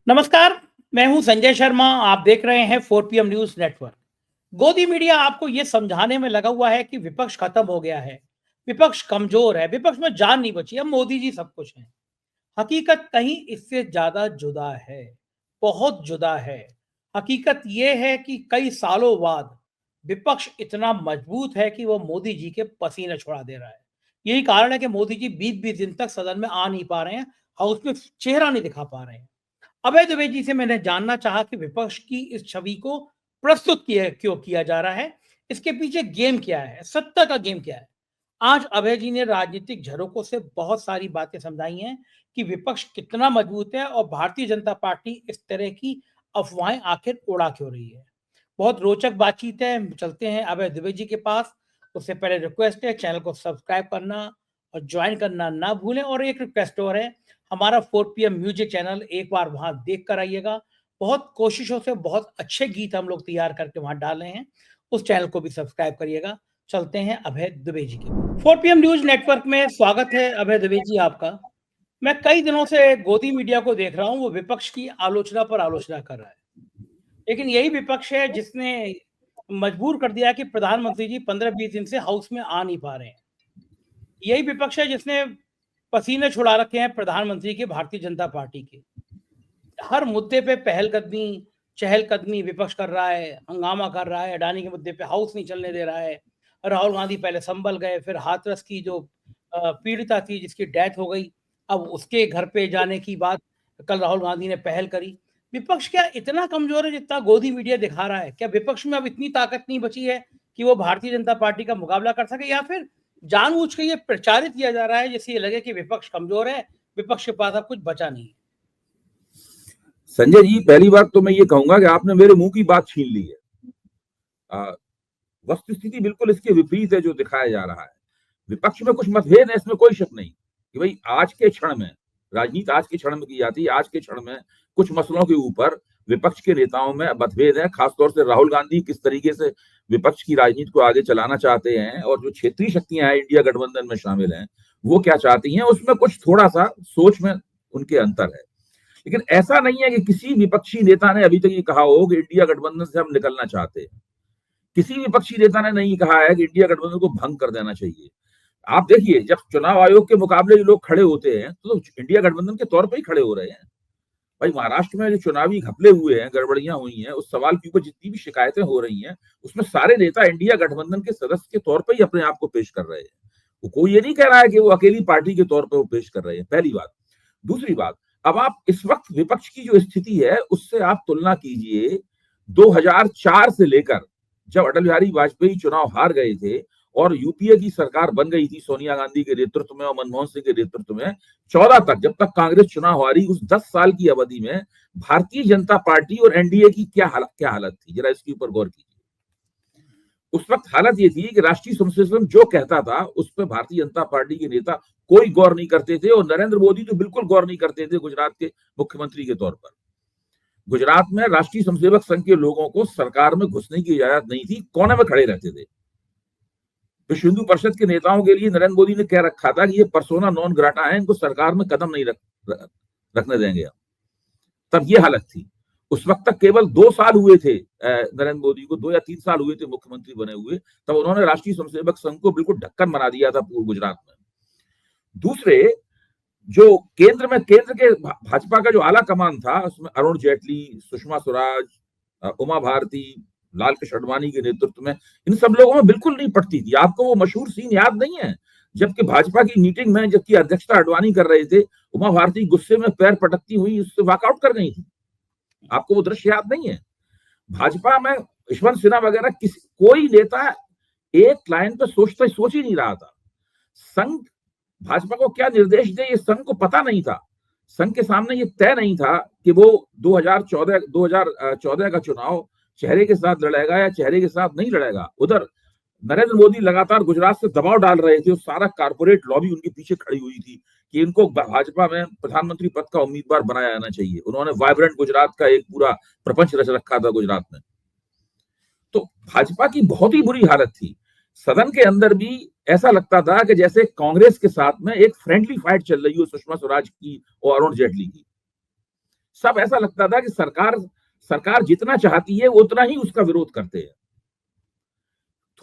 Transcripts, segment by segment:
नमस्कार, मैं हूं संजय शर्मा। आप देख रहे हैं 4 PM न्यूज़ नेटवर्क। गोदी मीडिया आपको ये समझाने में लगा हुआ है कि विपक्ष खत्म हो गया है, विपक्ष कमज़ोर है, विपक्ष में जान नहीं बची, अब मोदी जी सब कुछ हैं। हकीकत कहीं इससे ज़्यादा जुदा है, बहुत जुदा है। हकीकत ये है कि कई सालों बाद विपक्ष इतना मजबूत है कि वो मोदी जी के पसीने छुड़ा दे रहा है। यही कारण है कि मोदी जी 20-20 दिन तक सदन में आ नहीं पा रहे हैं, हाउस में चेहरा नहीं दिखा पा रहे हैं। अभय द्विवेदी से मैंने जानना चाहा कि विपक्ष की इस छवि को प्रस्तुत किया क्यों किया जा रहा है, इसके पीछे गेम क्या है, सत्ता का गेम क्या है। आज अभय जी ने राजनीतिक झरोकों से बहुत सारी बातें समझाई हैं कि विपक्ष कितना मजबूत है और भारतीय जनता पार्टी इस तरह की अफवाहें आखिर उड़ा क्यों रही है। बहुत रोचक बातचीत है, चलते हैं अभय द्विवेदी जी के पास। उससे पहले रिक्वेस्ट है, चैनल को सब्सक्राइब करना और ज्वाइन करना ना भूलें। और एक रिक्वेस्ट और है, हमारा 4 PM म्यूजिक चैनल एक बार वहां देख कर आइएगा। बहुत कोशिशों से बहुत अच्छे गीत हम लोग तैयार करके वहां डाले हैं, उस चैनल को भी सब्सक्राइब करिएगा। चलते हैं अभय द्विवेदी के 4 PM न्यूज नेटवर्क में। स्वागत है अभय द्विवेदी जी आपका। मैं कई दिनों से गोदी मीडिया को देख रहा हूं, वो विपक्ष की आलोचना पर आलोचना कर रहा है, लेकिन यही विपक्ष है जिसने मजबूर कर दिया कि प्रधानमंत्री जी 15-20 दिन से हाउस में आ नहीं पा रहे हैं। यही विपक्ष है जिसने पसीने छुड़ा रखे हैं प्रधानमंत्री के, भारतीय जनता पार्टी के। हर मुद्दे पे पहलकदमी, चहलकदमी विपक्ष कर रहा है, हंगामा कर रहा है। अडानी के मुद्दे पे हाउस नहीं चलने दे रहा है। राहुल गांधी पहले संभल गए, फिर हाथरस की जो पीड़िता थी जिसकी डेथ हो गई, अब उसके घर पे जाने की बात कल राहुल गांधी ने पहल करी। विपक्ष क्या इतना कमजोर है जितना गोदी मीडिया दिखा रहा है? क्या विपक्ष में अब इतनी ताकत नहीं बची है कि वो भारतीय जनता पार्टी का मुकाबला कर सके, या फिर जानबूझ के ये प्रचारित किया जा रहा है जिससे ये लगे कि विपक्ष कमजोर है, विपक्ष के पास अब कुछ बचा नहीं है? संजय जी, पहली बात तो मैं ये कहूंगा कि आपने मेरे मुंह की बात छीन ली है। वस्तुस्थिति बिल्कुल इसके विपरीत है जो दिखाया जा रहा है। विपक्ष में कुछ मतभेद है, इसमें कोई शक नहीं कि भाई आज के क्षण में राजनीति आज के क्षण में की जाती है। आज के क्षण में कुछ मसलों के ऊपर विपक्ष के नेताओं में मतभेद है। खासतौर से राहुल गांधी किस तरीके से विपक्ष की राजनीति को आगे चलाना चाहते हैं और जो क्षेत्रीय शक्तियां हैं इंडिया गठबंधन में शामिल हैं वो क्या चाहती हैं, उसमें कुछ थोड़ा सा सोच में उनके अंतर है। लेकिन ऐसा नहीं है कि किसी विपक्षी नेता ने अभी तक ये कहा हो कि इंडिया गठबंधन से हम निकलना चाहते हैं। किसी विपक्षी नेता ने नहीं कहा है कि इंडिया गठबंधन को भंग कर देना चाहिए। आप देखिए, जब चुनाव आयोग के मुकाबले जो लोग खड़े होते हैं तो इंडिया गठबंधन के तौर पर ही खड़े हो रहे हैं। भाई महाराष्ट्र में जो चुनावी घपले हुए हैं, गड़बड़ियां हुई हैं, उस सवाल के ऊपर जितनी भी शिकायतें हो रही हैं उसमें सारे नेता इंडिया गठबंधन के सदस्य के तौर पर ही अपने आप को पेश कर रहे हैं। वो कोई ये नहीं कह रहा है कि वो अकेली पार्टी के तौर पर वो पेश कर रहे हैं। पहली बात। दूसरी बात, अब आप इस वक्त विपक्ष की जो स्थिति है उससे आप तुलना कीजिए 2004 से लेकर जब अटल बिहारी वाजपेयी चुनाव हार गए थे और यूपीए की सरकार बन गई थी सोनिया गांधी के नेतृत्व में और मनमोहन सिंह के नेतृत्व में, 14 तक जब तक कांग्रेस चुनाव हारी, उस 10 साल की अवधि में भारतीय जनता पार्टी और एनडीए की क्या हालत थी, जरा इसके ऊपर गौर कीजिए। उस वक्त हालत ये थी कि राष्ट्रीय स्वयं सेवक संघ जो कहता था उस पर भारतीय जनता पार्टी के नेता कोई गौर नहीं करते थे और नरेंद्र मोदी तो बिल्कुल गौर नहीं करते थे गुजरात के मुख्यमंत्री के तौर पर। गुजरात में राष्ट्रीय स्वयंसेवक संघ के लोगों को सरकार में घुसने की इजाजत नहीं थी, कोने में खड़े रहते थे। विश्व हिंदू परिषद के नेताओं के लिए नरेंद्र मोदी ने कह रखा था कि ये पर्सोना नॉन ग्राटा है, इनको सरकार में कदम नहीं रखने देंगे। तब ये हालत थी। उस वक्त तक केवल 2 साल हुए थे नरेंद्र मोदी को, 2 या 3 साल हुए थे मुख्यमंत्री बने हुए, तब उन्होंने राष्ट्रीय स्वयंसेवक संघ को बिल्कुल ढक्कन बना दिया था पूर्व गुजरात में। दूसरे, जो केंद्र के भाजपा का जो आला कमान था उसमें अरुण जेटली, सुषमा स्वराज, उमा भारती, लाल कृष्ण आडवाणी के नेतृत्व में इन सब लोगों में बिल्कुल नहीं पटती थी। आपको वो मशहूर सीन याद नहीं है जबकि भाजपा की मीटिंग में जबकि अध्यक्षता आडवाणी कर रहे थे, उमा भारती गुस्से में पैर पटकती हुई उससे वॉकआउट कर गई थी? आपको वो दृश्य याद नहीं है? भाजपा में यशवंत सिन्हा वगैरह कोई नेता एक लाइन पे सोच ही नहीं रहा था। संघ भाजपा को क्या निर्देश दे ये संघ को पता नहीं था। संघ के सामने ये तय नहीं था कि वो 2014 का चुनाव चेहरे के साथ लड़ेगा या चेहरे के साथ नहीं लड़ेगा। उधर नरेंद्र मोदी लगातार गुजरात से दबाव डाल रहे थे और सारा कारपोरेट लॉबी उनके पीछे खड़ी हुई थी कि इनको भाजपा में प्रधानमंत्री पद का उम्मीदवार बनाया जाना चाहिए। उन्होंने वाइब्रेंट गुजरात का एक पूरा प्रपंच रच रखा था गुजरात में। तो भाजपा की बहुत ही बुरी हालत थी। सदन के अंदर भी ऐसा लगता था कि जैसे कांग्रेस के साथ में एक फ्रेंडली फाइट चल रही हो सुषमा स्वराज की और अरुण जेटली की। सब ऐसा लगता था कि सरकार जितना चाहती है उतना ही उसका विरोध करते हैं।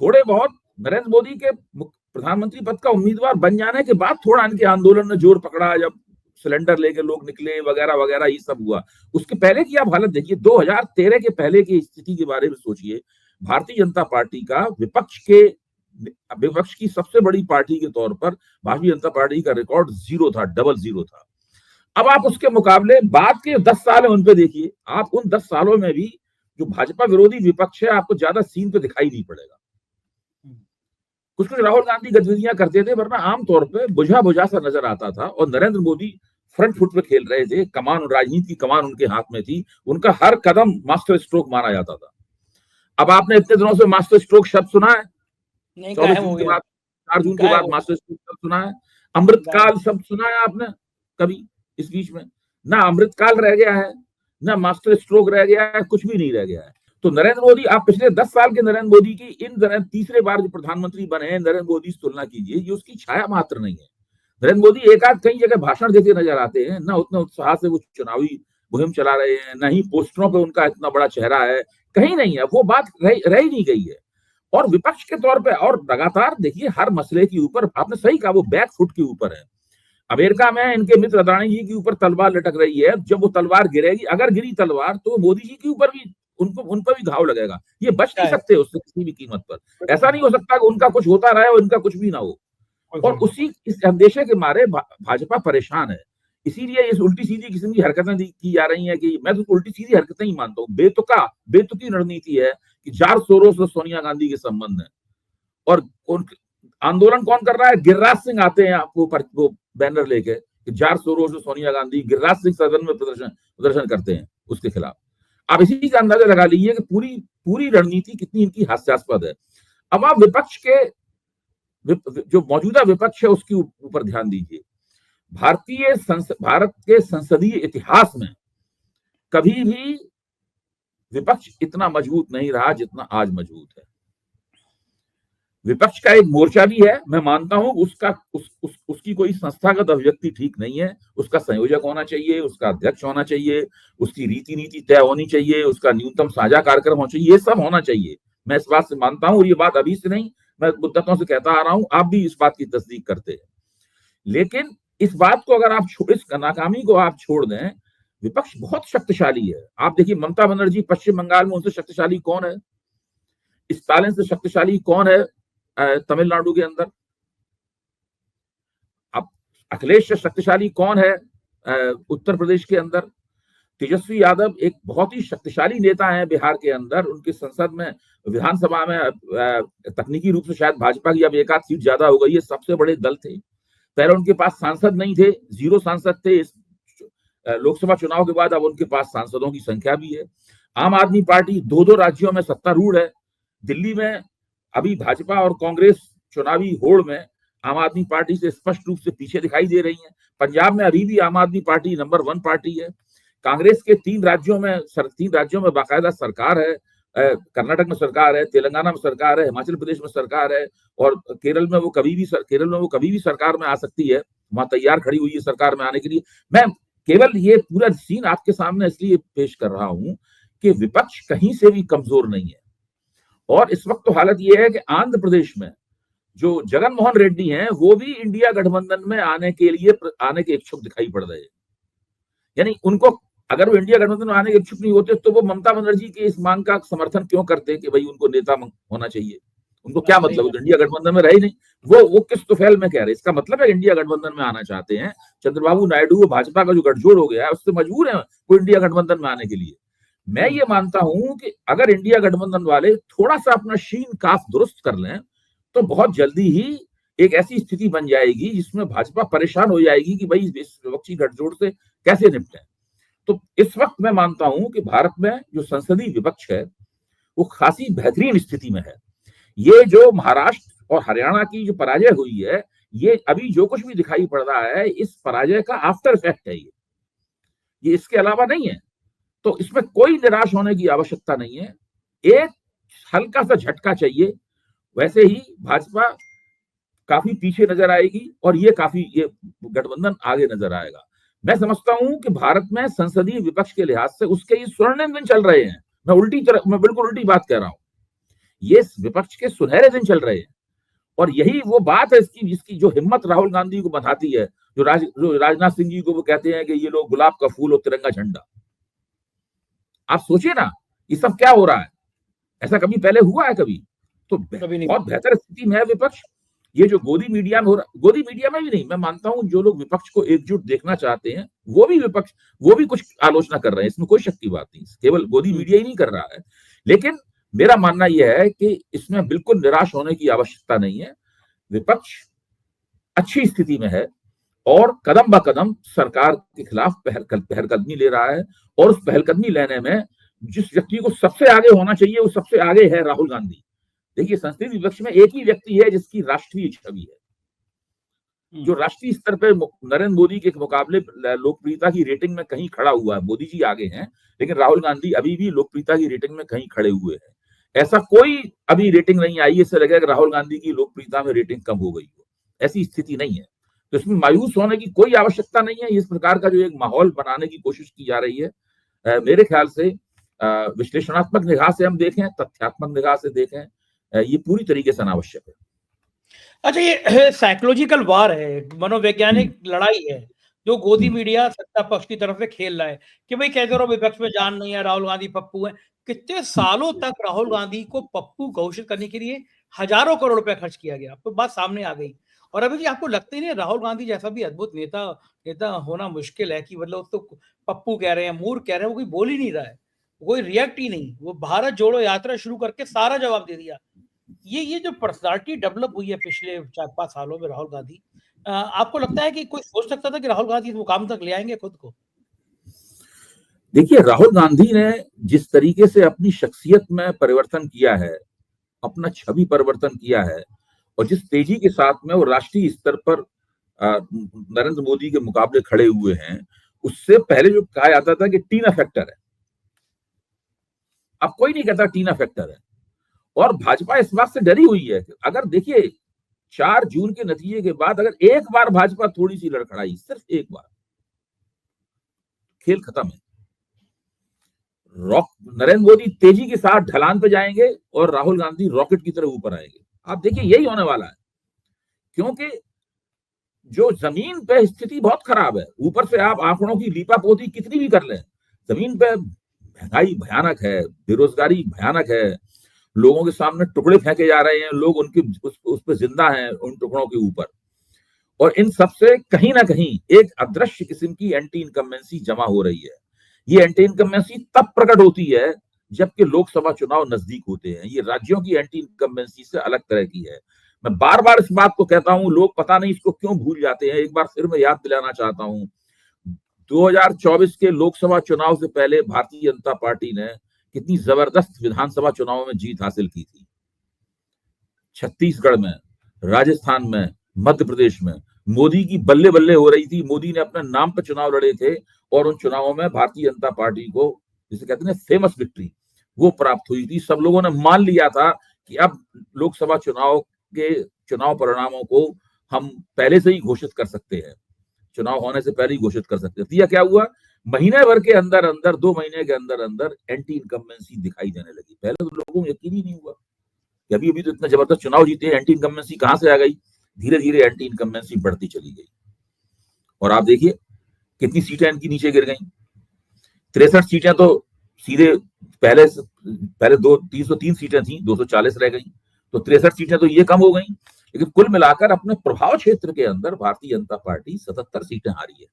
थोड़े बहुत नरेंद्र मोदी के प्रधानमंत्री पद का उम्मीदवार बन जाने के बाद थोड़ा इनके आंदोलन ने जोर पकड़ा, जब सिलेंडर लेके लोग निकले वगैरह वगैरह, ये सब हुआ। उसके पहले की आप हालत देखिए, 2013 के पहले की स्थिति के बारे में सोचिए। भारतीय जनता पार्टी का विपक्ष की सबसे बड़ी पार्टी के तौर पर भारतीय जनता पार्टी का रिकॉर्ड 0 था, डबल 0 था। अब आप उसके मुकाबले बाद के 10 साल है उन पे देखिए, आप उन 10 सालों में भी जो भाजपा विरोधी विपक्ष है आपको ज्यादा सीन पे दिखाई नहीं पड़ेगा। कुछ कुछ राहुल गांधी गतिविधियां करते थे, वरना आमतौर पे बुझा बुझा सा नजर आता था। और नरेंद्र मोदी फ्रंट फुट पे खेल रहे थे, कमान, राजनीति की कमान उनके हाथ में थी, उनका हर कदम मास्टर स्ट्रोक माना जाता था। अब आपने इतने दिनों से मास्टर स्ट्रोक शब्द सुना है? 24 जून के बाद, 4 जून के बाद मास्टर स्ट्रोक शब्द सुना है? अमृतकाल शब्द सुना है आपने कभी इस बीच में? ना अमृतकाल रह गया है, ना मास्टर स्ट्रोक रह गया है, कुछ भी नहीं रह गया है। तो नरेंद्र मोदी, आप पिछले 10 साल के नरेंद्र मोदी की तीसरे बार जो प्रधानमंत्री बने हैं नरेंद्र मोदी से तुलना कीजिए, ये उसकी छाया मात्र नहीं है। नरेंद्र मोदी एक आध कई जगह भाषण देते नजर आते हैं, ना उतना उत्साह से वो चुनावी मुहिम चला रहे हैं, ना ही पोस्टरों पे उनका इतना बड़ा चेहरा है, कहीं नहीं है। वो बात रह ही नहीं गई है। और विपक्ष के तौर पे और लगातार देखिए हर मसले के ऊपर, आपने सही कहा, वो बैक फुट के ऊपर है। अमेरिका में इनके मित्र अदानी जी के ऊपर तलवार लटक रही है। जब वो तलवार गिरेगी, अगर गिरी तलवार, तो मोदी जी के ऊपर भी, उन पर भी घाव लगेगा। ये बच नहीं सकते उससे किसी भी कीमत पर। ऐसा नहीं हो सकता कि उनका कुछ होता रहे और इनका कुछ भी ना हो। और इस अंदेशे के मारे भाजपा परेशान है। इसीलिए इस उल्टी सीधी किस्म की हरकतें की जा रही हैं, कि मैं तो उल्टी सीधी हरकतें ही मानता हूँ। बेतुकी रणनीति है कि जार सोरोस और सोनिया गांधी के संबंध है। और आंदोलन कौन कर रहा है? गिरिराज सिंह आते हैं वो बैनर लेके, जार सोरोस और सोनिया गांधी। गिरिराज सिंह सदन में प्रदर्शन करते हैं उसके खिलाफ। आप इसी का अंदाजा लगा लीजिए कि पूरी रणनीति कितनी इनकी हास्यास्पद है। अब आप विपक्ष के जो मौजूदा विपक्ष है उसके ऊपर ध्यान दीजिए। भारत के संसदीय इतिहास में कभी भी विपक्ष इतना मजबूत नहीं रहा जितना आज मजबूत है। विपक्ष का एक मोर्चा भी है, मैं मानता हूं, उसकी कोई संस्थागत अभिव्यक्ति ठीक नहीं है। उसका संयोजक होना चाहिए, उसका अध्यक्ष होना चाहिए, उसकी रीति नीति तय होनी चाहिए, उसका न्यूनतम साझा कार्यक्रम होना चाहिए, ये सब होना चाहिए। मैं इस बात से मानता हूं, और ये बात अभी से नहीं, मैं मुद्दतों से कहता आ रहा हूं, आप भी इस बात की तस्दीक करते हैं। लेकिन इस बात को अगर आप इस नाकामी को आप छोड़ दें, विपक्ष बहुत शक्तिशाली है। आप देखिए ममता बनर्जी पश्चिम बंगाल में, उनसे शक्तिशाली कौन है? स्टालिन से शक्तिशाली कौन है तमिलनाडु के अंदर? अब अखिलेश से शक्तिशाली कौन है उत्तर प्रदेश के अंदर? तेजस्वी यादव एक बहुत ही शक्तिशाली नेता है बिहार के अंदर। उनकी संसद में, विधानसभा में तकनीकी रूप से शायद भाजपा की अब एक आध सीट ज्यादा हो गई है, सबसे बड़े दल थे। पहले उनके पास सांसद नहीं थे, 0 सांसद थे। इस लोकसभा चुनाव के बाद अब उनके पास सांसदों की संख्या भी है। आम आदमी पार्टी 2 राज्यों में सत्तारूढ़ है। दिल्ली में अभी भाजपा और कांग्रेस चुनावी होड़ में आम आदमी पार्टी से स्पष्ट रूप से पीछे दिखाई दे रही है। पंजाब में अभी भी आम आदमी पार्टी नंबर 1 पार्टी है। कांग्रेस के 3 राज्यों में बाकायदा सरकार है। कर्नाटक में सरकार है, तेलंगाना में सरकार है, हिमाचल प्रदेश में सरकार है, और केरल में वो कभी भी सरकार में आ सकती है। वहां तैयार खड़ी हुई है सरकार में आने के लिए। मैं केवल ये पूरा सीन आपके सामने इसलिए पेश कर रहा हूं कि विपक्ष कहीं से भी कमजोर नहीं है। और इस वक्त तो हालत यह है कि आंध्र प्रदेश में जो जगन मोहन रेड्डी हैं, वो भी इंडिया गठबंधन में आने के इच्छुक दिखाई पड़ रहे हैं। यानी उनको, अगर वो इंडिया गठबंधन में आने के इच्छुक नहीं होते तो वो ममता बनर्जी के इस मांग का समर्थन क्यों करते कि भाई उनको नेता होना चाहिए? उनको क्या मतलब? इंडिया गठबंधन में रहे नहीं। वो किस तुफैल में कह रहे? इसका मतलब है इंडिया गठबंधन में आना चाहते हैं। चंद्रबाबू नायडू, भाजपा का जो गठजोड़ हो गया है, उससे मजबूर है वो इंडिया गठबंधन में आने के लिए। मैं ये मानता हूं कि अगर इंडिया गठबंधन वाले थोड़ा सा अपना शीन काफ दुरुस्त कर लें, तो बहुत जल्दी ही एक ऐसी स्थिति बन जाएगी जिसमें भाजपा परेशान हो जाएगी कि भाई इस विपक्षी गठजोड़ से कैसे निपटें। तो इस वक्त मैं मानता हूं कि भारत में जो संसदीय विपक्ष है वो खासी बेहतरीन स्थिति में है। ये जो महाराष्ट्र और हरियाणा की जो पराजय हुई है, ये अभी जो कुछ भी दिखाई पड़ रहा है, इस पराजय का आफ्टर इफेक्ट है। ये इसके अलावा नहीं है। तो इसमें कोई निराश होने की आवश्यकता नहीं है। एक हल्का सा झटका चाहिए, वैसे ही भाजपा काफी पीछे नजर आएगी और ये गठबंधन आगे नजर आएगा। मैं समझता हूं कि भारत में संसदीय विपक्ष के लिहाज से उसके ये स्वर्णिम दिन चल रहे हैं। मैं बिल्कुल उल्टी बात कह रहा हूं। ये विपक्ष के सुनहरे दिन चल रहे हैं और यही वो बात है इसकी जिसकी जो हिम्मत राहुल गांधी को बंधाती है। जो राजनाथ सिंह जी को वो कहते हैं कि ये लोग गुलाब का फूल और तिरंगा झंडा। आप सोचिए ना, ये सब क्या हो रहा है? ऐसा कभी पहले हुआ है कभी? तो बहुत बेहतर स्थिति में है विपक्ष। ये जो गोदी मीडिया में हो रहा, गोदी मीडिया में भी नहीं, मैं मानता हूं जो लोग विपक्ष को एकजुट देखना चाहते हैं वो भी कुछ आलोचना कर रहे हैं, इसमें कोई शक की बात नहीं। केवल गोदी मीडिया ही नहीं कर रहा है। लेकिन मेरा मानना यह है कि इसमें बिल्कुल निराश होने की आवश्यकता नहीं है। विपक्ष अच्छी स्थिति में है और कदम ब कदम सरकार के खिलाफ पहलकदमी ले रहा है। और उस पहलकदमी लेने में जिस व्यक्ति को सबसे आगे होना चाहिए वो सबसे आगे है राहुल गांधी। देखिए, संसदीय विपक्ष में एक ही व्यक्ति है जिसकी राष्ट्रीय छवि है, जो राष्ट्रीय स्तर पर नरेंद्र मोदी के मुकाबले लोकप्रियता की रेटिंग में कहीं खड़ा हुआ है। मोदी जी आगे हैं लेकिन राहुल गांधी अभी भी लोकप्रियता की रेटिंग में कहीं खड़े हुए हैं। ऐसा कोई अभी रेटिंग नहीं आई इससे लगेगा कि राहुल गांधी की लोकप्रियता में रेटिंग कम हो गई हो, ऐसी स्थिति नहीं है। तो इसमें मायूस होने की कोई आवश्यकता नहीं है। इस प्रकार का जो एक माहौल बनाने की कोशिश की जा रही है, मेरे ख्याल से विश्लेषणात्मक निगाह से हम देखें, तथ्यात्मक निगाह से देखें, ये पूरी तरीके से अनावश्यक है। अच्छा, ये साइकोलॉजिकल वार है, मनोवैज्ञानिक लड़ाई है जो गोदी मीडिया सत्ता पक्ष की तरफ से खेल रहा है कि भाई कहते रहो विपक्ष में जान नहीं है, राहुल गांधी पप्पू है। कितने सालों तक राहुल गांधी को पप्पू घोषित करने के लिए हजारों करोड़ रुपए खर्च किया गया, तो बात सामने आ गई। और अभी आपको लगता ही नहीं राहुल गांधी जैसा भी अद्भुत नेता होना मुश्किल है कि मतलब तो पप्पू कह रहे हैं, मूर्ख कह रहे हैं, वो कोई बोल ही नहीं रहा है, कोई रिएक्ट ही नहीं। वो भारत जोड़ो यात्रा शुरू करके सारा जवाब दे दिया। ये जो पर्सनालिटी डेवलप हुई है पिछले 4-5 सालों में राहुल गांधी, आपको लगता है कि कोई सोच सकता था कि राहुल गांधी इस मुकाम तक ले आएंगे खुद को? देखिए, राहुल गांधी ने जिस तरीके से अपनी शख्सियत में परिवर्तन किया है, अपना छवि परिवर्तन किया है और जिस तेजी के साथ में वो राष्ट्रीय स्तर पर नरेंद्र मोदी के मुकाबले खड़े हुए हैं, उससे पहले जो कहा जाता था कि टीना फैक्टर है, अब कोई नहीं कहता टीना फैक्टर है। और भाजपा इस बात से डरी हुई है। अगर देखिए 4 जून के नतीजे के बाद अगर एक बार भाजपा थोड़ी सी लड़खड़ाई, सिर्फ एक बार, खेल खत्म है। नरेंद्र मोदी तेजी के साथ ढलान पे जाएंगे और राहुल गांधी रॉकेट की तरह ऊपर आएंगे। आप देखिए यही होने वाला है, क्योंकि जो जमीन पे स्थिति बहुत खराब है। ऊपर से आप आंकड़ों की लीपापोती कितनी भी कर लें, जमीन पे महंगाई भयानक है, बेरोजगारी भयानक है, लोगों के सामने टुकड़े फेंके जा रहे हैं, लोग उनके उस पर जिंदा हैं उन टुकड़ों के ऊपर। और इन सबसे कहीं ना कहीं एक अदृश्य किस्म की एंटी इनकम्बेंसी जमा हो रही है। ये एंटी इनकम्बेंसी तब प्रकट होती है जबकि लोकसभा चुनाव नजदीक होते हैं। ये राज्यों की एंटी इनकम्बेंसी से अलग तरह की है। मैं बार बार इस बात को कहता हूं, लोग पता नहीं इसको क्यों भूल जाते हैं। एक बार फिर मैं याद दिलाना चाहता हूं, 2024 के लोकसभा चुनाव से पहले भारतीय जनता पार्टी ने कितनी जबरदस्त विधानसभा चुनावों में जीत हासिल की थी। छत्तीसगढ़ में, राजस्थान में, मध्य प्रदेश में मोदी की बल्ले बल्ले हो रही थी। मोदी ने अपने नाम पर चुनाव लड़े थे और उन चुनावों में भारतीय जनता पार्टी को, जिसे कहते हैं फेमस विक्ट्री, वो प्राप्त हुई थी। सब लोगों ने मान लिया था कि अब लोकसभा चुनाव के चुनाव परिणामों को हम पहले से ही घोषित कर सकते हैं, चुनाव होने से पहले ही घोषित कर सकते हैं। क्या हुआ, महीने भर के अंदर अंदर, 2 महीने के अंदर अंदर एंटी इनकम्बेंसी दिखाई देने लगी। पहले तो लोगों को यकीन ही नहीं हुआ कि अभी तो इतना जबरदस्त चुनाव जीते, एंटी इनकम्बेंसी कहां से आ गई। धीरे धीरे एंटी इनकम्बेंसी बढ़ती चली गई और आप देखिए कितनी सीटें इनकी नीचे गिर गई। 63 सीटें तो सीधे पहले 303 सीटें थी, 240 रह गई, तो 63 सीटें तो ये कम हो गई। लेकिन कुल मिलाकर अपने प्रभाव क्षेत्र के अंदर भारतीय जनता पार्टी 77 सीटें हारी है।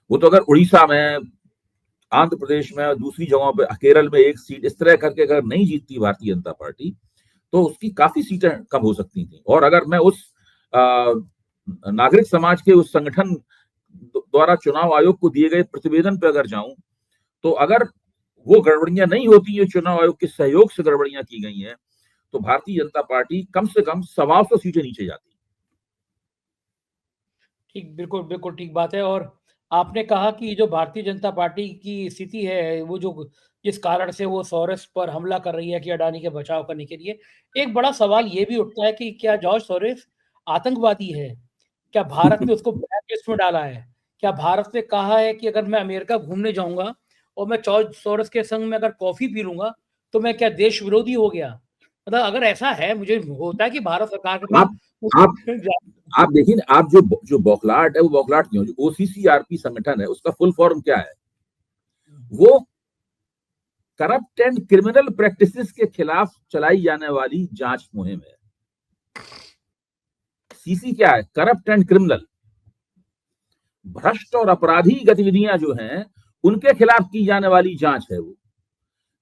वो तो अगर उड़ीसा में, आंध्र प्रदेश में, दूसरी जगहों पे, केरल में 1 सीट इस तरह करके अगर नहीं जीतती भारतीय जनता पार्टी तो उसकी काफी सीटें कम हो सकती थी। और अगर मैं उस नागरिक समाज के उस संगठन द्वारा चुनाव आयोग को दिए गए प्रतिवेदन पे अगर जाऊं तो अगर वो गड़बड़ियां नहीं होती, ये चुनाव आयोग के सहयोग से गड़बड़ियां की गई हैं, तो भारतीय जनता पार्टी कम से कम 125 सीटें नीचे जाती। ठीक, बिल्कुल बिल्कुल ठीक बात है। और आपने कहा कि जो भारतीय जनता पार्टी की स्थिति है, वो जो जिस कारण से वो सोरेस पर हमला कर रही है कि अडानी के बचाव करने के लिए, एक बड़ा सवाल ये भी उठता है कि क्या जॉर्ज सोरेस आतंकवादी है? क्या भारत ने उसको ब्लैक लिस्ट में डाला है? क्या भारत ने कहा है कि अगर मैं अमेरिका घूमने जाऊंगा और मैं जॉर्ज सोरोस के संग में अगर कॉफी पी लूंगा तो मैं क्या देश विरोधी हो गया? मतलब अगर ऐसा है, मुझे होता है कि भारत सरकार के पास आप आप आप देखिए ना, आप जो जो बौखलाहट है वो बौखलाहट क्यों? जो ओसीसीआरपी संगठन है उसका फुल फॉर्म क्या है? वो करप्ट एंड क्रिमिनल प्रैक्टिसेस के खिलाफ चलाई जाने वाली जांच मुहिम है। सीसी क्या है? करप्ट एंड क्रिमिनल, भ्रष्ट और अपराधी गतिविधियां जो हैं उनके खिलाफ की जाने वाली जांच है वो।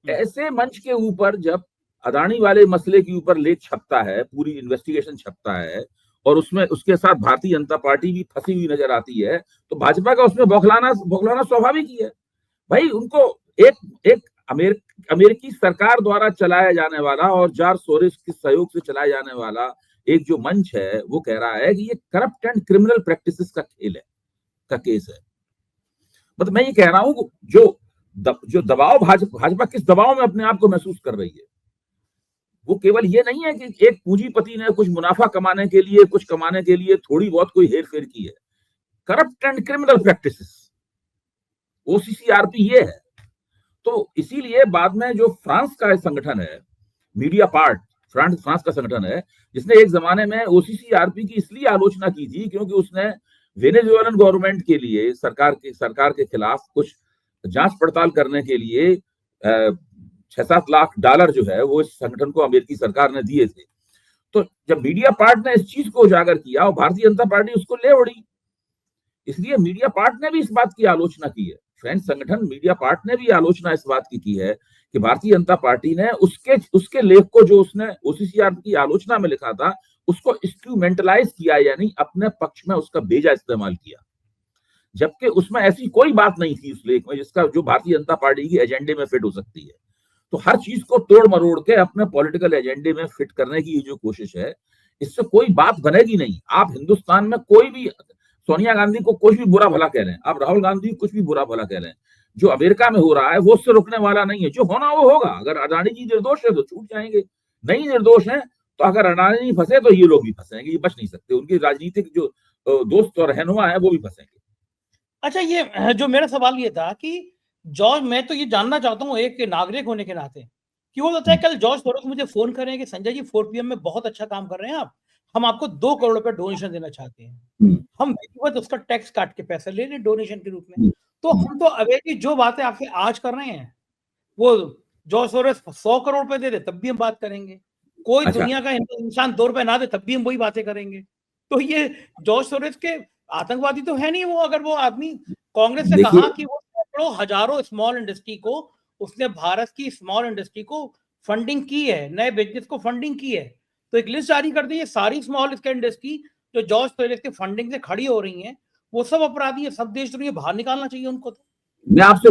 ऐसे मंच के ऊपर जब अदानी वाले मसले के ऊपर लेख छपता है, पूरी इन्वेस्टिगेशन छपता है और उसमें उसके साथ भारतीय जनता पार्टी भी फंसी हुई नजर आती है, तो भाजपा का उसमें बौखलाना स्वाभाविक ही है। भाई उनको एक अमेरिकी सरकार द्वारा चलाया जाने वाला और जॉर्ज सोरोस के सहयोग से चलाया जाने वाला एक जो मंच है वो कह रहा है कि ये करप्ट एंड क्रिमिनल प्रैक्टिसेस का खेल है, का केस है। मतलब मैं ये कह रहा हूं जो दबाव भाजपा किस दबाव में अपने आप को महसूस कर रही है, वो केवल ये नहीं है कि एक पूंजीपति ने कुछ मुनाफा कमाने के लिए, कुछ कमाने के लिए थोड़ी बहुत कोई हेर फेर की है। Corrupt and criminal practices, OCCRP ये है। तो इसीलिए बाद में जो फ्रांस का संगठन है, मीडिया पार्ट, फ्रांस का संगठन है, जिसने एक जमाने में ओसीसीआरपी की इसलिए आलोचना की थी क्योंकि उसने वेनेजुएलन गवर्नमेंट के लिए, सरकार के खिलाफ कुछ जांच पड़ताल करने के लिए 6-7 लाख डॉलर जो है वो इस संगठन को अमेरिकी सरकार ने दिए थे। तो जब मीडिया पार्ट ने इस चीज को उजागर किया और भारतीय जनता पार्टी उसको ले उड़ी, इसलिए मीडिया पार्ट ने भी इस बात की आलोचना की है। फ्रेंच संगठन मीडिया पार्ट ने भी आलोचना इस बात की है कि भारतीय जनता पार्टी ने उसके लेख को, जो उसने ओसीसीआरपी की आलोचना में लिखा था, उसको इंस्ट्रूमेंटलाइज किया, यानी अपने पक्ष में उसका बेजा इस्तेमाल किया, जबकि उसमें ऐसी कोई बात नहीं थी उस लेख में जिसका जो भारतीय जनता पार्टी की एजेंडे में फिट हो सकती है। तो हर चीज को तोड़ मरोड़ के अपने पॉलिटिकल एजेंडे में फिट करने की जो कोशिश है, इससे कोई बात बनेगी नहीं। आप हिंदुस्तान में कोई भी, सोनिया गांधी को कुछ भी बुरा भला कह लें, आप राहुल गांधी को कुछ भी बुरा भला कह लें, जो अमेरिका में हो रहा है वो उससे रुकने वाला नहीं है। जो होना वो होगा। अगर अडानी जी निर्दोष है तो छूट जाएंगे, नहीं निर्दोष है तो अगर अडानी जी फंसे तो ये लोग भी फंसेंगे, ये बच नहीं सकते। उनके राजनीतिक जो दोस्त और रहनुमा है वो भी फंसेंगे। अच्छा, ये जो मेरा सवाल ये था कि जॉर्ज, मैं तो ये जानना चाहता हूँ एक नागरिक होने के नाते कि वो होता है, कल जॉर्ज सोरोस मुझे फोन कर रहे हैं कि संजय जी 4 PM में बहुत अच्छा काम कर रहे हैं आप, हम आपको 2 करोड़ रुपए डोनेशन देना चाहते हैं। हम विधिवत उसका टैक्स काट के पैसे ले लें डोनेशन के रूप में। तो हम तो अवेदी जो बातें आपसे आज कर रहे हैं, वो जॉर्ज सोरोस 100 करोड़ रुपए दे दे तब भी हम बात करेंगे। कोई अच्छा, दुनिया का इंसान 2 रुपए ना दे तब भी हम वही बातें करेंगे। तो ये जॉर्ज सोरोस के आतंकवादी तो है नहीं वो। अगर वो आदमी, कांग्रेस ने कहा कि वो सैकड़ों हजारों स्मॉल इंडस्ट्री को, उसने भारत की स्मॉल इंडस्ट्री को फंडिंग की है, नए बिजनेस को फंडिंग की है, तो एक लिस्ट जारी कर दी है सारी स्मॉल स्केल इंडस्ट्री जो जॉर्ज सोरोस की फंडिंग से खड़ी हो रही हैं, वो सब अपराधी है, सब देशद्रोही, बाहर निकालना चाहिए उनको। तो मैं आपसे,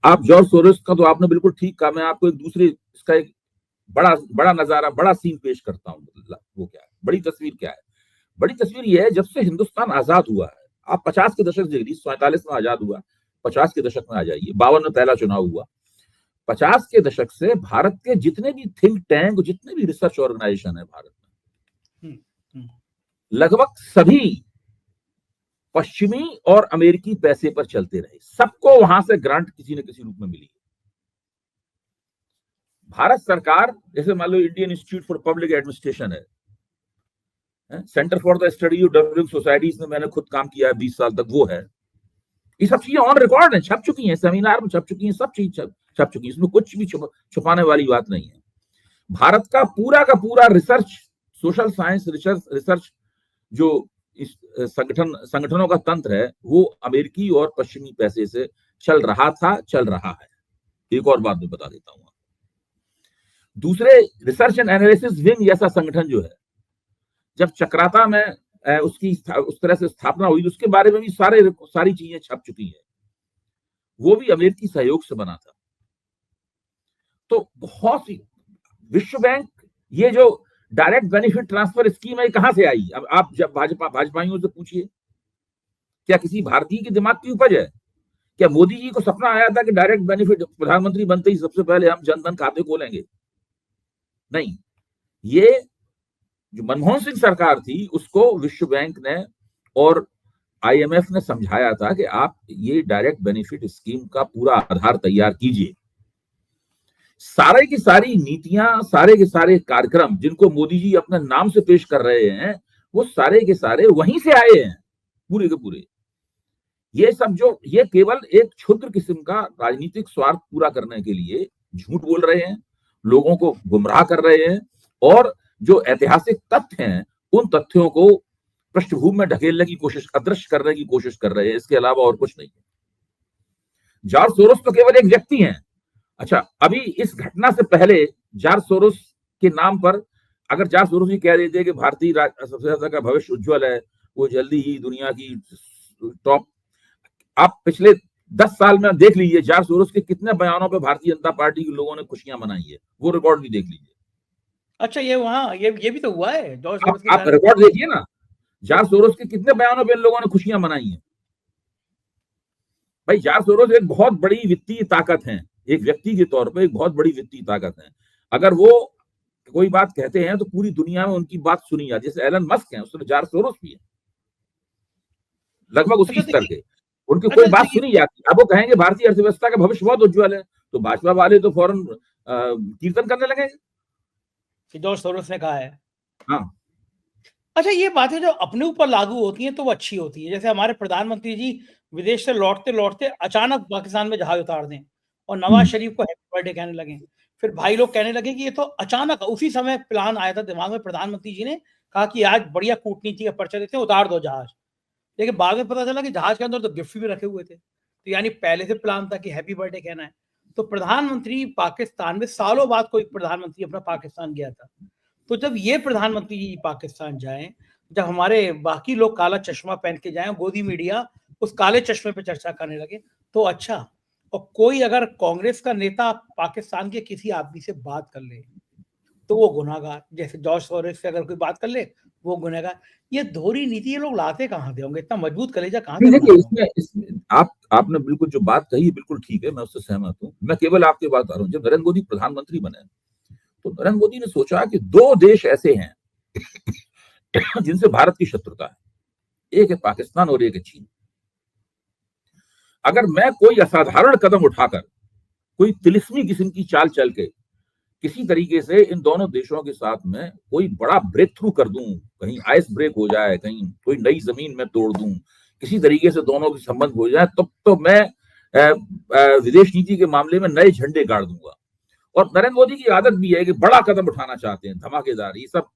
आप जॉर्ज सोरोस का तो आपने बिल्कुल ठीक कहा। मैं आपको एक दूसरे इसका एक बड़ा नजारा, बड़ा सीन पेश करता हूँ। वो क्या है, बड़ी तस्वीर क्या है? बड़ी तस्वीर यह है, जब से हिंदुस्तान आजाद हुआ है, आप 50 के दशक देखिए, 47 में आजाद हुआ, 50 के दशक में आ जाइए, 52 में पहला चुनाव हुआ। 50 के दशक से भारत के जितने भी थिंक टैंक, जितने भी रिसर्च ऑर्गेनाइजेशन है भारत में, लगभग सभी पश्चिमी और अमेरिकी पैसे पर चलते रहे। सबको वहां से ग्रांट किसी न किसी रूप में मिली। भारत सरकार, जैसे मान लो Indian institute for public administration है, centre for the study of developing societies में मैंने खुद काम किया है 20 साल तक, वो है। ये सब चीजें ऑन रिकॉर्ड है, छप चुकी हैं, सेमिनार में छप चुकी हैं, सब चीज छप चुकी है। इसमें कुछ भी छुपाने वाली बात नहीं है। भारत का पूरा रिसर्च, सोशल साइंस रिसर्च जो इस संगठनों का तंत्र है, वो अमेरिकी और पश्चिमी पैसे से चल रहा था, चल रहा है। एक और बात मैं बता देता हूं। दूसरे रिसर्च एंड एनालिसिस विंग जैसा संगठन जो है, जब चक्राता में उसकी उस तरह से स्थापना हुई, उसके बारे में भी सारी चीजें छप चुकी है। वो भी अमेरिकी सहयोग से बना था। तो बहुत सी, विश्व बैंक, ये जो डायरेक्ट बेनिफिट ट्रांसफर स्कीम है, कहां से आई? अब आप जब भाजपाइयों से पूछिए, क्या किसी भारतीय के दिमाग की उपज है? क्या मोदी जी को सपना आया था कि डायरेक्ट बेनिफिट, प्रधानमंत्री बनते ही सबसे पहले हम जनधन खाते खोलेंगे? नहीं। ये जो मनमोहन सिंह सरकार थी, उसको विश्व बैंक ने और आईएमएफ ने समझाया था कि आप ये डायरेक्ट बेनिफिट स्कीम का पूरा आधार तैयार कीजिए। सारे की सारी नीतियां, सारे के सारे कार्यक्रम जिनको मोदी जी अपने नाम से पेश कर रहे हैं, वो सारे के सारे वहीं से आए हैं, पूरे के पूरे। ये सब जो, ये केवल एक क्षुद्र किस्म का राजनीतिक स्वार्थ पूरा करने के लिए झूठ बोल रहे हैं, लोगों को गुमराह कर रहे हैं, और जो ऐतिहासिक तथ्य हैं उन तथ्यों को पृष्ठभूमि में ढकेलने की कोशिश, अदृश्य करने की कोशिश कर रहे हैं। इसके अलावा और कुछ नहीं है। जॉर्ज सोरोस तो केवल एक व्यक्ति हैं। अच्छा, अभी इस घटना से पहले जॉर्ज सोरोस के नाम पर अगर जॉर्ज सोरोस ही कह देते कि भारतीय सबसे ज्यादा का भविष्य उज्जवल है, वो जल्दी ही दुनिया की टॉप, आप पिछले 10 साल में देख लीजिए जॉर्ज सोरोस के कितने बयानों पे भारतीय जनता पार्टी के लोगों ने खुशियां मनाई है, वो रिकॉर्ड भी देख लीजिए। अच्छा, ये वहाँ ये भी तो हुआ है जॉर्ज सोरोस के आप रिकॉर्ड देखिए ना, जॉर्ज सोरोस के कितने बयानों पे इन लोगों ने खुशियां मनाई है। भाई, जॉर्ज सोरोस एक बहुत बड़ी वित्तीय ताकत है, एक व्यक्ति के तौर पर एक बहुत बड़ी वित्तीय ताकत है। अगर वो कोई बात कहते हैं तो पूरी दुनिया में उनकी बात सुनी जाती है। जैसे एलन मस्क है, उसमें जॉर्ज सोरोस भी है, लगभग उसी स्तर के, उनकी कोई बात सुनी जाती है। अब वो कहेंगे भारतीय अर्थव्यवस्था का भविष्य बहुत उज्जवल है, तो भाजपा वाले तो फौरन कीर्तन करने लगेंगे कि जॉर्ज सोरोस ने कहा है। हाँ। अच्छा, ये बातें जो अपने ऊपर लागू होती हैं तो वो अच्छी होती है। जैसे हमारे प्रधानमंत्री जी विदेश से लौटते लौटते अचानक पाकिस्तान में जहाज उतार दें और नवाज शरीफ को हैप्पी बर्थडे कहने लगे, फिर भाई लोग कहने लगे कि ये तो अचानक उसी समय प्लान आया था दिमाग में, प्रधानमंत्री जी ने कहा कि आज बढ़िया कूटनीति का पर्चा देते हैं, उतार दो जहाज। लेकिन बाद में पता चला कि जहाज के अंदर तो गिफ्ट भी रखे हुए थे, तो यानी पहले से प्लान था कि हैप्पी बर्थडे कहना है। तो प्रधानमंत्री पाकिस्तान में, सालों बाद कोई प्रधानमंत्री अपना पाकिस्तान गया था, तो जब ये प्रधानमंत्री जी पाकिस्तान जाएं, जब हमारे बाकी लोग काला चश्मा पहन के जाएं, गोदी मीडिया उस काले चश्मे पे चर्चा करने लगे, तो अच्छा। और कोई अगर कांग्रेस का नेता पाकिस्तान के किसी आदमी से बात कर ले तो वो गुनाहगार, जैसे जॉर्ज सोरोस से अगर कोई बात कर ले वो गुनहगार। ये दोहरी नीति ये लोग लाते कहाँ से होंगे? इतना मजबूत कलेजा कहाँ से देखिए, बनाते होंगे? इसमें आपने बिल्कुल जो बात कही बिल्कुल ठीक है, मैं उससे सहमत हूँ। मैं केवल आपकी बात कर रहा हूँ, जब नरेंद्र मोदी प्रधानमंत्री बने तो नरेंद्र मोदी ने सोचा कि 2 देश ऐसे हैं जिनसे भारत की शत्रुता है, एक है पाकिस्तान और एक है चीन। अगर मैं कोई असाधारण कदम उठाकर, कोई तिलिस्मी किस्म की चाल चल के किसी तरीके से इन दोनों देशों के साथ में कोई बड़ा ब्रेक थ्रू कर दूं, कहीं आइस ब्रेक हो जाए, कहीं कोई नई जमीन में तोड़ दूं, किसी तरीके से दोनों के संबंध हो जाए, तब तो मैं विदेश नीति के मामले में नए झंडे गाड़ दूंगा। और नरेंद्र मोदी की आदत भी है कि बड़ा कदम उठाना चाहते हैं, धमाकेदार। ये सब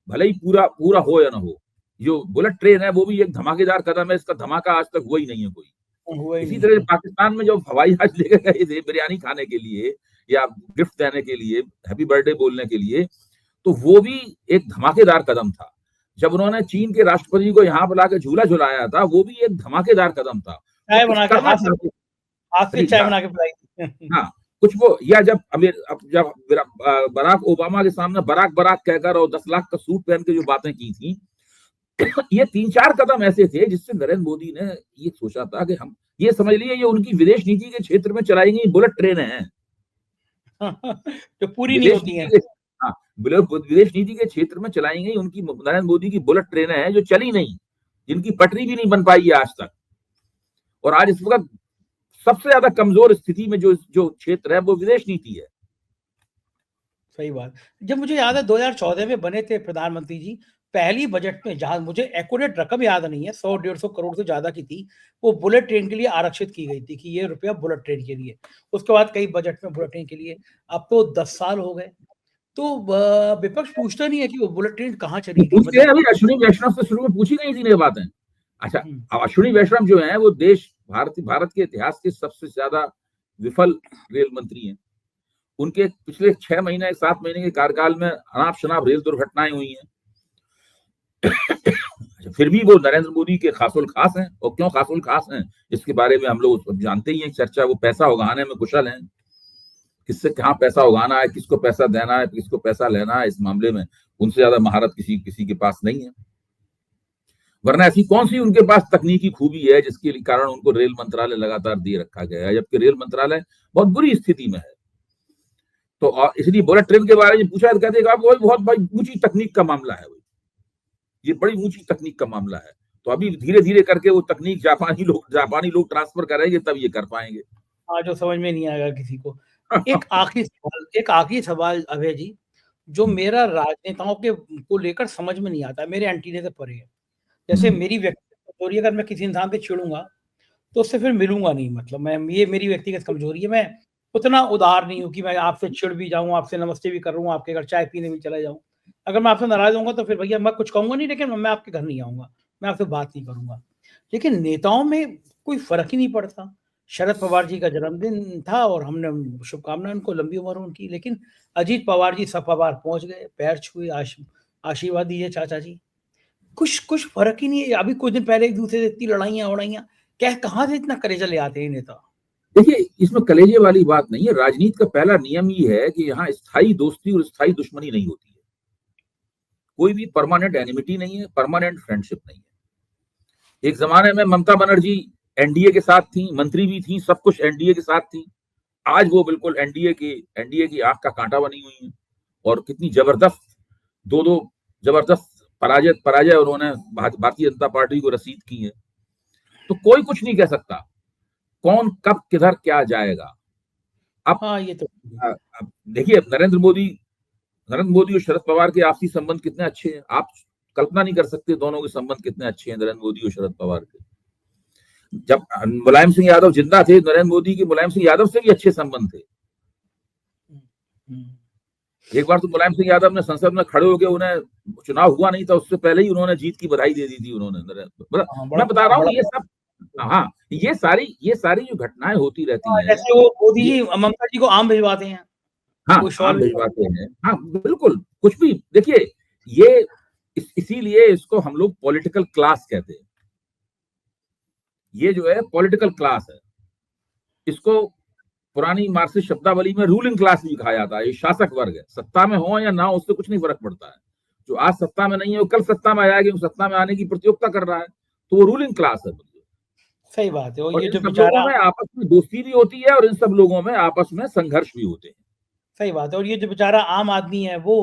भले ही पूरा हो या ना हो, जो बुलेट ट्रेन है वो भी एक धमाकेदार कदम है, इसका धमाका आज तक हुआ ही नहीं है कोई। इसी तरह पाकिस्तान में जब हवाई जहाज लेकर गए थे बिरयानी खाने के लिए या गिफ्ट देने के लिए, हैप्पी बर्थडे बोलने के लिए, तो वो भी एक धमाकेदार कदम था। जब उन्होंने चीन के राष्ट्रपति को यहाँ बुला के झूला झुलाया था, वो भी एक धमाकेदार कदम था। चाय बना के हाथ से चाय बना के पिलाई। हाँ, कुछ वो, या जब बराक ओबामा के सामने बराक कहकर और 10 लाख का सूट पहन के जो बातें की थी, ये 3-4 कदम ऐसे थे जिससे नरेंद्र मोदी ने ये सोचा था कि हम ये समझ लिए ये उनकी विदेश नीति के क्षेत्र में चलाई गई बुलेट ट्रेन है जो पूरी नहीं होती है। हाँ, विदेश नीति के क्षेत्र में चलाई गई उनकी नरेंद्र मोदी की बुलेट ट्रेन है जो चली नहीं, जिनकी पटरी भी नहीं बन पाई है आज तक। और आज इस वक्त सबसे ज्यादा कमजोर स्थिति में जो क्षेत्र है वो विदेश नीति है। सही बात। जब मुझे याद है 2014 में बने थे प्रधानमंत्री जी, पहली बजट में, जहां मुझे एक्यूरेट रकम याद नहीं है, 100-150 करोड़ से ज्यादा की थी, वो बुलेट ट्रेन के लिए आरक्षित की गई थी कि ये रुपया बुलेट ट्रेन के लिए। उसके बाद कई बजट में बुलेट ट्रेन के लिए। अब तो 10 साल हो गए, तो विपक्ष पूछता नहीं है कि वो बुलेट ट्रेन कहाँ चली थी। पूछते हैं, अभी अश्विनी वैष्णव से शुरू में पूछी गई थी ये बातें। अच्छा, अब अश्विनी वैष्णव जो है वो भारत के इतिहास के सबसे ज्यादा विफल रेल मंत्री हैं। उनके पिछले 6 महीने 7 महीने के कार्यकाल में अनाप शनाप रेल दुर्घटनाएं हुई हैं। फिर भी वो नरेंद्र मोदी के खासुल खास हैं। और क्यों खासुल खास हैं इसके बारे में हम लोग जानते ही हैं चर्चा। वो पैसा उगाने में कुशल हैं, किससे कहाँ पैसा उगाना है, किसको पैसा देना है, किसको पैसा लेना है, इस मामले में उनसे ज्यादा महारत किसी के पास नहीं है। वरना ऐसी कौन सी उनके पास तकनीकी खूबी है जिसके कारण उनको रेल मंत्रालय लगातार दे रखा गया है, जबकि रेल मंत्रालय बहुत बुरी स्थिति में है। तो इसलिए बुलेट ट्रेन के बारे में पूछा तो कहते हैं बहुत ऊंची तकनीक का मामला है, ये बड़ी ऊंची तकनीक का मामला है। तो अभी धीरे धीरे करके वो तकनीक जापानी लोग ट्रांसफर करेंगे, तब ये कर पाएंगे। हाँ, जो समझ में नहीं आएगा किसी को। एक आखिरी सवाल अभय जी, जो मेरा राजनेताओं के को लेकर समझ में नहीं आता, मेरे एंटीने से परे है। जैसे मेरी व्यक्तिगत कमजोरी, अगर मैं किसी इंसान से चिढ़ूंगा तो उससे फिर मिलूंगा नहीं, मतलब ये मेरी व्यक्तिगत कमजोरी है। मैं उतना उदार नहीं हूँ कि मैं आपसे चिढ़ भी जाऊं, आपसे नमस्ते भी कर रहा हूँ, आपके घर चाय पीने भी चला जाऊं। अगर मैं आपसे नाराज होऊंगा तो फिर भैया मैं कुछ कहूंगा नहीं, लेकिन मैं आपके घर नहीं आऊंगा, मैं आपसे बात नहीं करूंगा। लेकिन नेताओं में कोई फर्क ही नहीं पड़ता। शरद पवार जी का जन्मदिन था और हमने शुभकामनाएं उनको, लंबी उम्र उनकी, लेकिन अजीत पवार जी सपा बार पहुंच गए, पैर छुए, आशीर्वाद दीजिए चाचा जी। कुछ फर्क ही नहीं है। अभी कुछ दिन पहले एक दूसरे से इतनी लड़ाइयां उड़ाइयां, क्या कहाँ से इतना कलेजा ले आते हैं नेता? देखिए, इसमें कलेजे वाली बात नहीं है। राजनीति का पहला नियम ही है कि यहाँ स्थायी दोस्ती और स्थायी दुश्मनी नहीं होती है। कोई भी परमानेंट एनिमिटी नहीं है, परमानेंट फ्रेंडशिप नहीं है। एक जमाने में ममता बनर्जी एनडीए के साथ थी, मंत्री भी थी, सब कुछ एनडीए के साथ थी। आज वो बिल्कुल एनडीए की आंख का कांटा बनी हुई है। और कितनी जबरदस्त दो जबरदस्त पराजय उन्होंने भारतीय जनता पार्टी को रसीद की है। तो कोई कुछ नहीं कह सकता कौन कब किधर क्या जाएगा। अब हाँ, ये तो देखिए, नरेंद्र मोदी और शरद पवार के आपसी संबंध कितने अच्छे हैं। आप कल्पना नहीं कर सकते दोनों के संबंध कितने अच्छे हैं, नरेंद्र मोदी और शरद पवार के। जब मुलायम सिंह यादव जिंदा थे, नरेंद्र मोदी के मुलायम सिंह यादव से भी अच्छे संबंध थे। एक बार तो मुलायम सिंह यादव ने संसद में खड़े होकर, उन्हें चुनाव हुआ नहीं था उससे पहले ही उन्होंने जीत की बधाई दे दी थी उन्होंने। मैं बता रहा हूँ ये सब, हाँ, ये सारी जो घटनाएं होती रहती हैं, जैसे वो मोदी जी ममता जी को आम भिजवाते हैं, हाँ, आम भिजवाते हैं, हाँ बिल्कुल, कुछ भी। देखिए, ये इसीलिए इसको हम लोग पॉलिटिकल क्लास कहते हैं। ये जो है पॉलिटिकल क्लास है। इसको पुरानी मार्क्सिस्ट शब्दावली में रूलिंग क्लास भी कहा जाता है। ये शासक वर्ग है, सत्ता में हो या ना हो उससे कुछ नहीं फर्क पड़ता है। जो आज सत्ता में नहीं है वो कल सत्ता में आएगा, क्योंकि सत्ता में आने की प्रतियोगिता कर रहा है, तो वो रूलिंग क्लास है। सही बात है। और ये इन जो सब लोगों में आपस में दोस्ती भी होती है और इन सब लोगों में आपस में संघर्ष भी होते हैं। सही बात है। और ये जो बेचारा आम आदमी है वो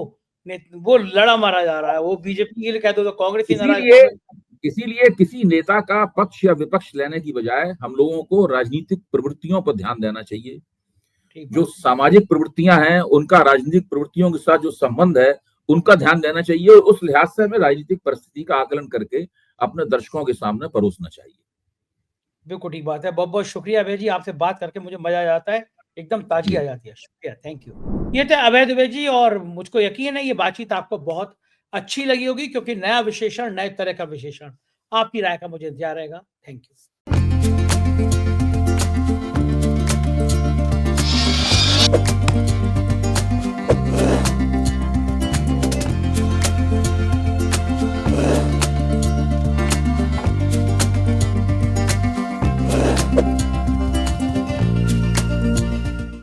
लड़ा मारा जा रहा है। वो बीजेपी के लिए कह दो तो कांग्रेस ही नाराज। इसीलिए किसी नेता का पक्ष या विपक्ष लेने की बजाय हम लोगों को राजनीतिक प्रवृत्तियों पर ध्यान देना चाहिए। जो सामाजिक प्रवृत्तियां हैं उनका राजनीतिक प्रवृत्तियों के साथ जो संबंध है उनका ध्यान देना चाहिए, और उस लिहाज से हमें राजनीतिक परिस्थिति का आकलन करके अपने दर्शकों के सामने परोसना चाहिए। बिल्कुल ठीक बात है। बहुत बहुत शुक्रिया अभय जी, आपसे बात करके मुझे मजा आ जाता है, एकदम ताजगी आ जाती है। शुक्रिया, थैंक यू। ये थे अभय दुबे जी, और मुझको यकीन है ये बातचीत आपको बहुत अच्छी लगी होगी, क्योंकि नया विशेषण, नए तरह का विशेषण। आपकी राय का मुझे इंतजार रहेगा। Thank you.